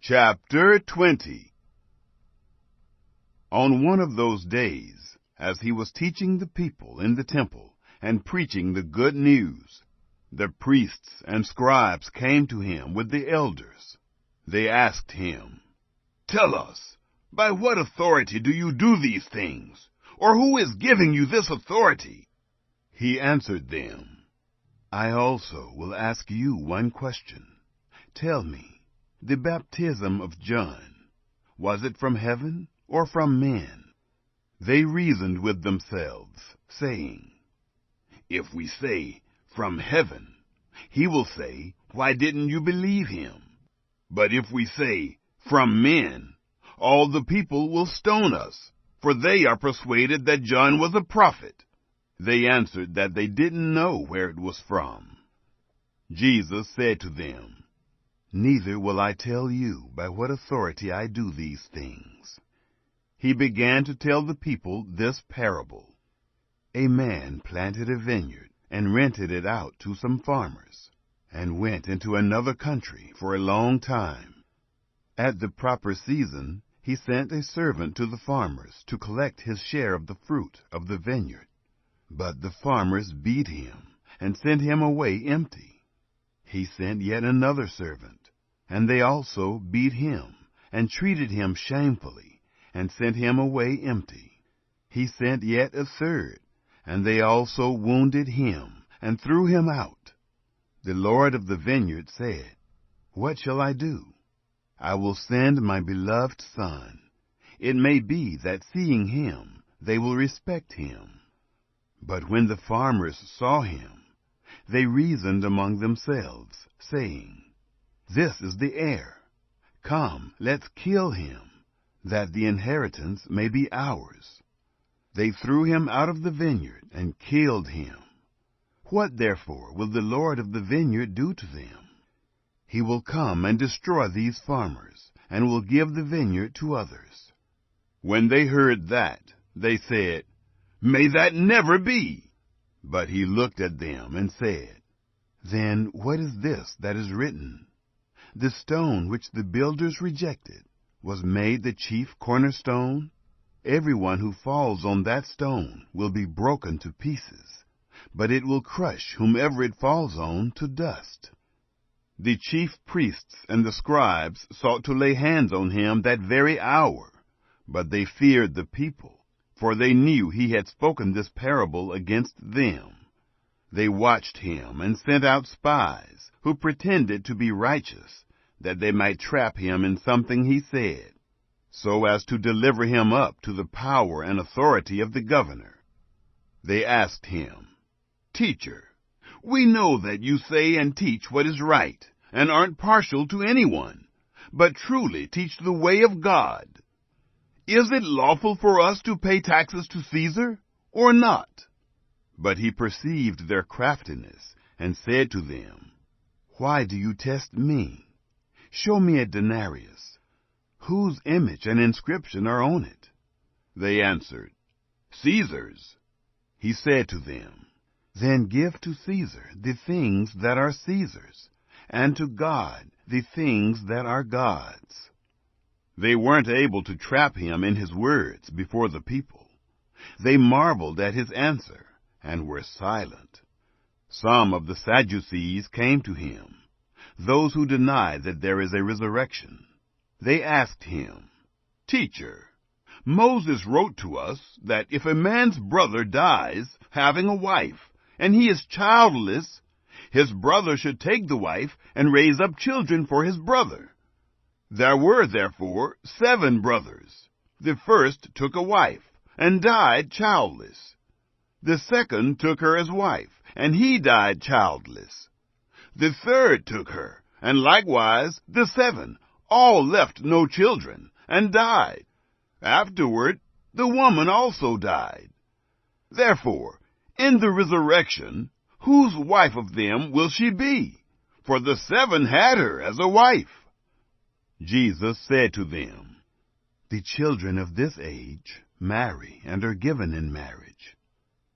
Chapter 20. On one of those days, as he was teaching the people in the temple and preaching the good news, the priests and scribes came to him with the elders. They asked him, "Tell us, by what authority do you do these things? Or who is giving you this authority?" He answered them, "I also will ask you one question. Tell me, the baptism of John, was it from heaven or from men?" They reasoned with themselves, saying, "If we say, 'From heaven,' he will say, 'Why didn't you believe him?' But if we say, 'From men,' all the people will stone us, for they are persuaded that John was a prophet." They answered that they didn't know where it was from. Jesus said to them, "Neither will I tell you by what authority I do these things." He began to tell the people this parable. A man planted a vineyard and rented it out to some farmers, and went into another country for a long time. At the proper season, he sent a servant to the farmers to collect his share of the fruit of the vineyard. But the farmers beat him and sent him away empty. He sent yet another servant, and they also beat him and treated him shamefully and sent him away empty. He sent yet a third, and they also wounded him and threw him out. The Lord of the vineyard said, "What shall I do? I will send my beloved son. It may be that seeing him, they will respect him." But when the farmers saw him, they reasoned among themselves, saying, "This is the heir. Come, let's kill him, that the inheritance may be ours." They threw him out of the vineyard and killed him. What therefore will the Lord of the vineyard do to them? He will come and destroy these farmers, and will give the vineyard to others. When they heard that, they said, "May that never be!" But he looked at them and said, "Then what is this that is written? The stone which the builders rejected was made the chief cornerstone. Everyone who falls on that stone will be broken to pieces, but it will crush whomever it falls on to dust." The chief priests and the scribes sought to lay hands on him that very hour, but they feared the people, for they knew he had spoken this parable against them. They watched him and sent out spies who pretended to be righteous, that they might trap him in something he said, so as to deliver him up to the power and authority of the governor. They asked him, "Teacher, we know that you say and teach what is right, and aren't partial to anyone, but truly teach the way of God. Is it lawful for us to pay taxes to Caesar, or not?" But he perceived their craftiness, and said to them, "Why do you test me? Show me a denarius. Whose image and inscription are on it?" They answered, "Caesar's." He said to them, "Then give to Caesar the things that are Caesar's, and to God the things that are God's." They weren't able to trap him in his words before the people. They marveled at his answer, and were silent. Some of the Sadducees came to him, those who deny that there is a resurrection. They asked him, "Teacher, Moses wrote to us that if a man's brother dies having a wife, and he is childless, his brother should take the wife and raise up children for his brother. There were therefore 7 brothers. The first took a wife, and died childless. The second took her as wife, and he died childless. The third took her, and likewise the 7, all left no children, and died. Afterward the woman also died. Therefore, in the resurrection, whose wife of them will she be? For the 7 had her as a wife." Jesus said to them, "The children of this age marry and are given in marriage.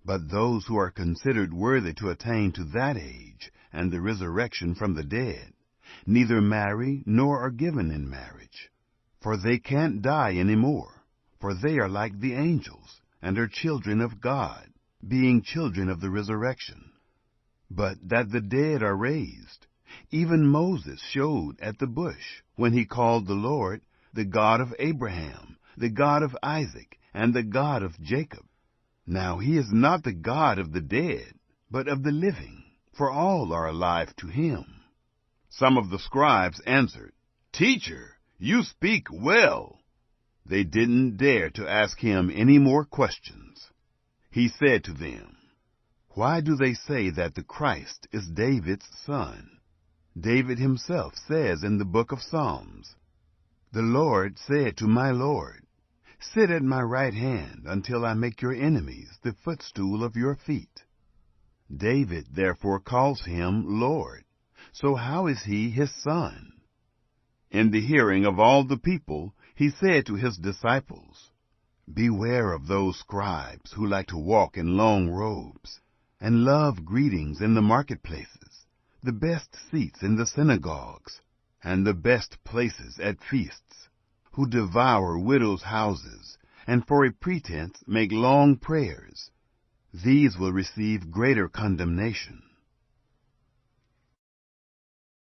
But those who are considered worthy to attain to that age and the resurrection from the dead neither marry nor are given in marriage. For they can't die any more, for they are like the angels, and are children of God, being children of the resurrection. But that the dead are raised, even Moses showed at the bush, when he called the Lord the God of Abraham, the God of Isaac, and the God of Jacob. Now he is not the God of the dead, but of the living, for all are alive to him. Some of the scribes answered, Teacher, you speak well. They didn't dare to ask him any more questions. He said to them, Why do they say that the Christ is David's son? David himself says in the book of Psalms, The Lord said to my Lord, Sit at my right hand until I make your enemies the footstool of your feet. David therefore calls him Lord. So how is he his son? In the hearing of all the people, he said to his disciples, Beware of those scribes who like to walk in long robes, and love greetings in the marketplaces, the best seats in the synagogues, and the best places at feasts, who devour widows' houses, and for a pretense make long prayers. These will receive greater condemnation.